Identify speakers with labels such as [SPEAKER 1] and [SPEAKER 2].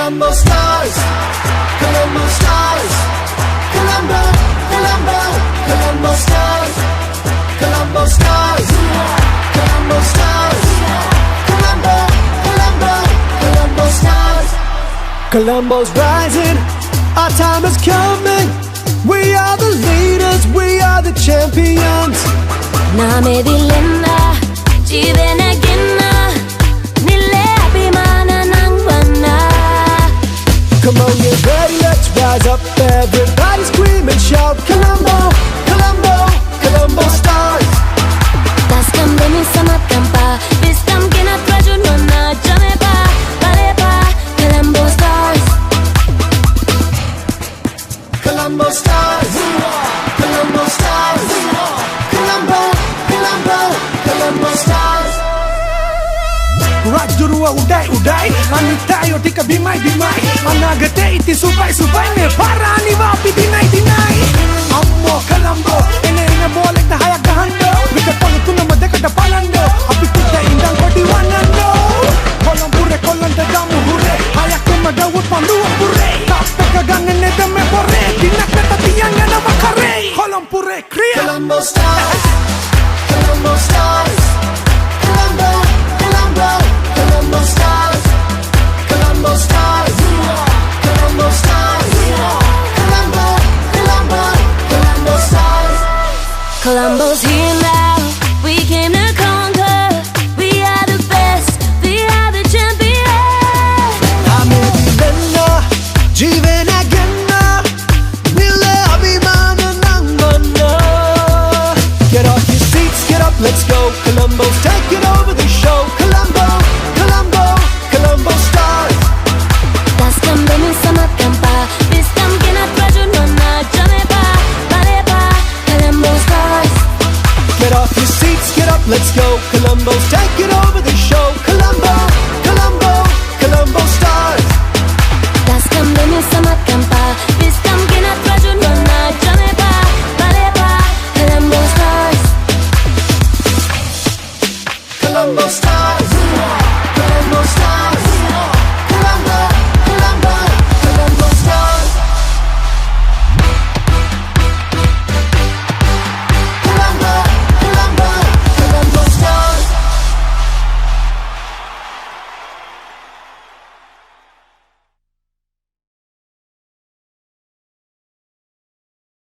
[SPEAKER 1] Colombo Stars, Colombo Stars, Colombo, Colombo, Colombo Stars, Colombo Stars, Colombo Stars, Colombo, Colombo, Colombo Stars. Colombo's rising, our time is coming. We are the leaders, we are the champions.
[SPEAKER 2] 남의 딜레나 집에 내겠나 닐레 아비마나 낭만나.
[SPEAKER 1] Come on, get ready, let's rise up. Everybody scream and shout, Colombo, Colombo, Colombo Stars.
[SPEAKER 2] 따스한 뱀이 삼았단바 비슷한 게나抓住 너나 점해봐 말해봐 Colombo Stars.
[SPEAKER 1] Colombo Stars, Colombo Stars, Colombo, Colombo, Colombo Stars. Rajurua udai-udai, ani tayo di ka bimay-bimay. Managate iti subay-subay, me para ni Wapi dinay-dinay. Ammo Colombo, ene nga bolek na hayagahando. Bikatang ito na madekada palando. Apikot na indang ko diwanando. Kolampure, kolanda damu hure. Hayak ko madawot panduang pure. Tape kagangan neda me pore. Dinakatatiyan nga na makare. Kolampure, kriya. Colombo Stars.